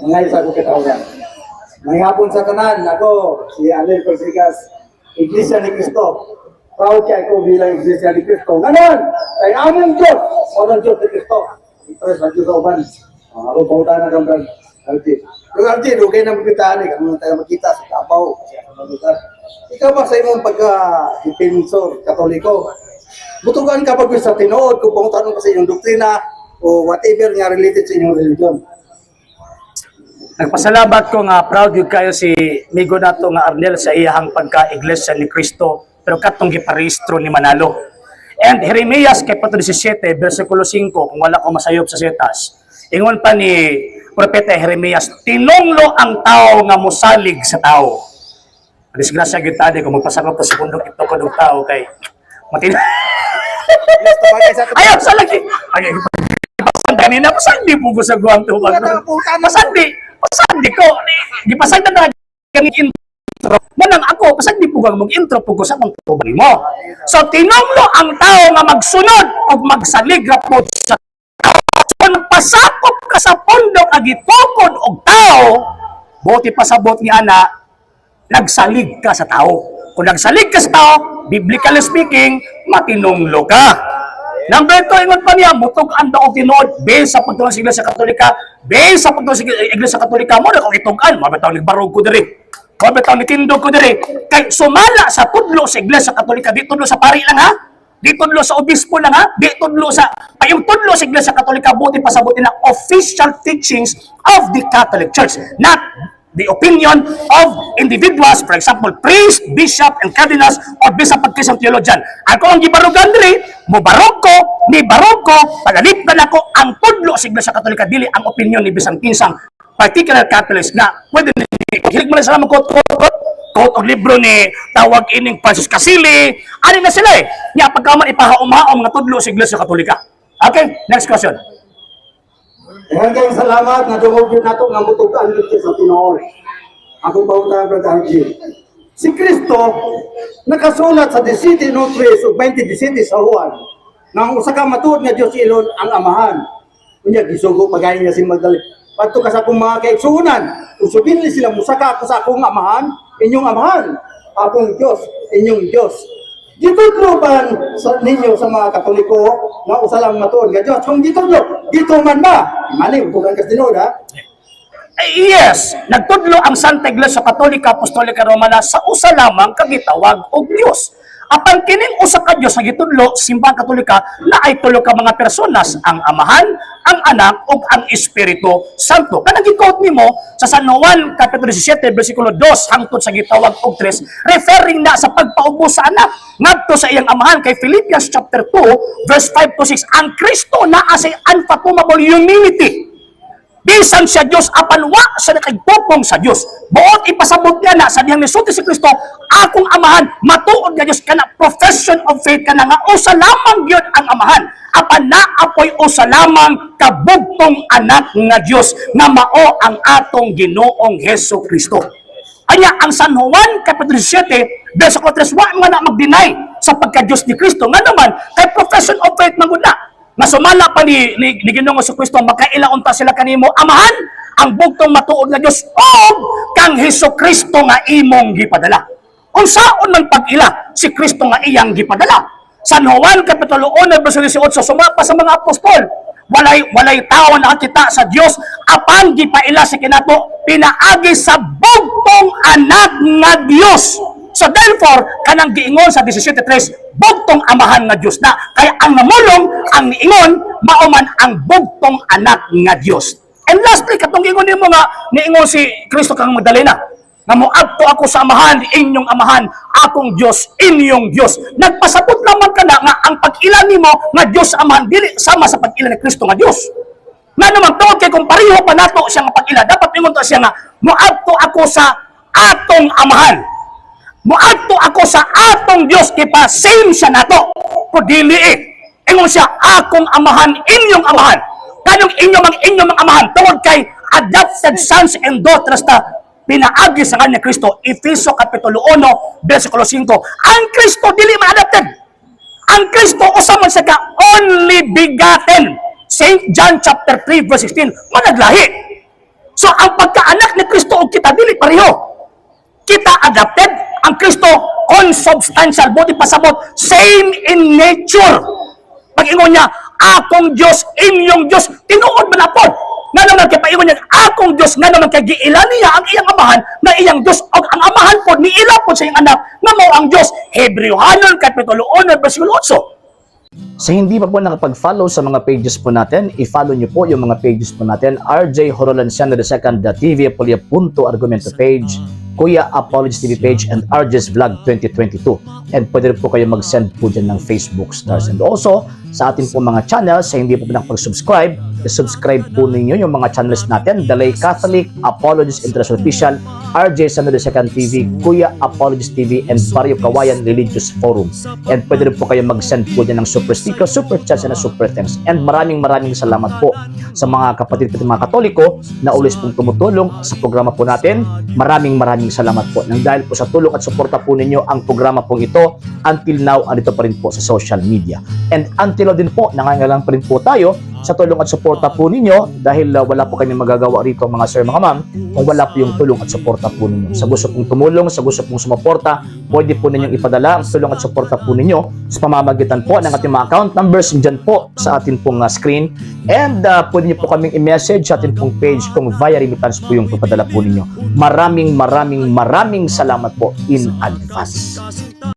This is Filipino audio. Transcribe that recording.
Ngayon sa akong katawagan. May hapon sa tanan, ako, si Alel Persigas, Iglesia ni Cristo. Proud kaya ako bilang Iglesia ni Cristo. Ngayon, kay aming Diyos, o ng Diyos ni Cristo. Ito sa Diyos sa uban. Ako, pauta na kang brand. Altin. Yung Altin, okay na magkitaan eh. Kung tayo magkita sa Tabaw. Ikaw ba sa imong pagka-dipensor, katoliko? Butugan ka pag sa tinood, kung pangutanong ka sa inyong doktrina, o whatever nga related sa inyong religion. Nagpasalamat ko nga proud yun kayo si Migo nato nga Arnel sa iyahang pagka-iglesia ni Cristo pero katong giparehistro ni Manalo. And Jeremias kapitulo 17 versikulo 5 kung wala ko masayop sa setas. Ingon pa ni propeta Jeremias, tinunglo ang tao nga mosalig sa tao. Disgrasya gyud tadi kung magpasakop ta sa bundok ito ko ng tao kay matin. Ayaw sa lagi. Ay kanina pasandi po ko sa guwang to. Pasandi ko, gipasagda na kami intro. Manang ako, pasandi po kang mag-intro po ko sa mga tubali mo. So, tinunglo ang tao nga magsunod o magsalig po sa tao. Kung pasakop ka sa pundok agitukod og tao, buti pasabot ni ana, nagsalig ka sa tao. Kung nagsalig ka sa tao, biblically speaking, matinunglo ka. Number 2, ingon pa niya, butog ang daong tinood, based sa pagtulong sa Iglesia Katolika, based sa pagtulong sa Iglesia Katolika mo, na kung itugan, mabitaw nagbarog ko diri, mabitaw nagtindog ko diri, kay sumala sa tudlo sa Iglesia Katolika, di tudlo sa pari lang ha, di tudlo sa obispo lang ha, di tudlo sa, yung tudlo sa Iglesia Katolika, buti pasabutin na official teachings of the Catholic Church, not the opinion of individuals, for example, priest, bishop, and cardinals, or bisang pagkisang theologian. Ako ang gibarugan diri, mubarog ko, ni barog ko, pagalipdan ako, ang tudlo sa Iglesia Katolika, dili ang opinion ni bisang kinsang particular Catholics na pwede hilig mo na sila quote og libro ni tawag ining Francis Casili, ano na sila eh, niya pagkaman ipahaom-haom nga tudlo sa Iglesia Katolika. Okay, next question. Daghang kayong salamat na dungog yun nato nga mutugan dito sa tinood. Akong pauta, Brother Archie. Si Kristo nakasulat sa 17 Notres o 20:17 sa Juan nang usa ka matuod nga Dios ilon ang amahan. Unya gisugo pagayon niya si Magdalene. Padto ka sa akong mga kaigsuonan, kung subinli sila musaka ako sa akong amahan, inyong amahan, akong Dios, inyong Dios. Gitudlo ba sa ninyo sa mga Katoliko na usa lang matuod nga Dios? Kung gitudlo, dito man ba? Mali, bukan ka tinod ha? Yes, nagtudlo ang Santa Iglesia Katolika Apostolika Romana sa usa lamang kagitawag og Dios. Apan kining usa ka Dios nga gitudlo simbang Katolika na ay tulo ka mga personas, ang Amahan, ang Anak ug ang Espiritu Santo. Kanang gi-quote nimo sa San Juan kapitulo 17 bersikulo 2 hangtod sa gitawag og 3, referring na sa pagpaubos sa Anak ngadto sa iyang Amahan kay Philippians chapter 2 verse 5 to 6. Ang Kristo naa sa unfathomable humility. Bisan siya Diyos, apan wa sa nakagpupong sa Diyos. Buot ipasabot niya na sa diyang nisulti si Kristo, akong Amahan, matuod nga Diyos ka na profession of faith ka na nga usa lamang yun ang Amahan. Apan naapoy usa lamang kabugtong anak nga Diyos nga mao ang atong Ginoong Hesus Kristo. Anya ang San Juan kapitulo 7 bersikulo 3 wa nga na mag-deny sa pagka-Diyos ni Kristo. Nga naman kay profession of faith magud na nga sumala pa ni Ginoong Jesucristo, makailaunta sila kanimo, Amahan, ang bugtong matuod nga Dios o kang Jesucristo nga imong gipadala. Unsaon man pag-ila si Kristo nga iyang gipadala? San Juan kapitulo 1 bersikulo 18 sumapa sa mga apostol, walay tao na nakakita sa Dios apan gipaila si kinato pinaagi sa bugtong anak nga Dios. So therefore, kanang giingon sa 17:3, bugtong Amahan nga Dios na. Kaya ang namulong, ang niingon, mauman ang bugtong anak nga Dios. And lastly, katong ingon nimo nga niingon si Kristo kang Magdalena, nga moadto ako sa Amahan, inyong Amahan, akong Dios, inyong Dios. Nagpasabot lamang ka na nga ang pag-ila nimo nga Dios Amahan dili sama sa pag-ila ni Kristo nga Dios. Nga naman tungod kay kung pareho pa nato siya nga pag-ila, dapat ingon to siya nga moadto ako sa atong Amahan. Muadto ako sa atong Dios kay pa same siya nato. Ko dili ingon siya akong Amahan, inyong Amahan. Kanong inyong Amahan tungod kay adopted sons and daughters ta pinaagi sa kanya Kristo. Efeso kapitulo 1 bersikulo 5. Ang Kristo dili man adopted. Ang Kristo usa man siya ka only begotten. St. John chapter 3 verse 16. Managlahi. So ang pagkaanak ni Kristo o kita dili pareho. Kita adopted, ang Kristo consubstantial, body pasabot, same in nature. Pag-ingon niya, akong Diyos, inyong Diyos, tinuod man na po. Nga naman kay paingon niya, akong Diyos, nga naman kay giilan niya ang iyang amahan, na iyang Diyos, o ang amahan po, niila po sa iyang anak, nga mo ang Diyos. Hebrewhanon, Kapitulo 1, versikulo 8. Sa hindi pa po nakapag-follow sa mga pages po natin, i-follow nyo po yung mga pages po natin, RJ Horolanciano II, TV Apolia Punto Argumento page, Kuya Apologies TV page, and RJ's Vlog 2022. And pwede rin po kayo mag-send po dyan ng Facebook stars. And also, sa atin po mga channels, sa hindi po nakapag-subscribe, i-subscribe po ninyo yung mga channels natin, The Lay Catholic, Apologies International Official, RJ Sano II TV, Kuya Apologies TV, and Barrio Kawayan Religious Forum. And pwede rin po kayo mag-send po dyan ng super sticker, super chats, and super thanks. And maraming salamat po sa mga kapatid at mga Katoliko na always pong tumutulong sa programa po natin. Maraming salamat po. Nang dahil po sa tulong at suporta po ninyo, ang programa pong ito, until now, andito pa rin po sa social media. And until now din po, nangangailangan pa rin po tayo sa tulong at suporta po ninyo dahil wala po kami magagawa rito mga sir, mga ma'am, kung wala po yung tulong at suporta po ninyo. Sa gusto pong tumulong, sa gusto pong sumuporta, pwede po ninyong ipadala ang tulong at suporta po ninyo sa pamamagitan po ng ating mga account numbers dyan po sa ating pong screen. And pwede niyo po kaming i-message sa ating pong page kung via remittance po yung papadala po ninyo. Maraming salamat po in advance.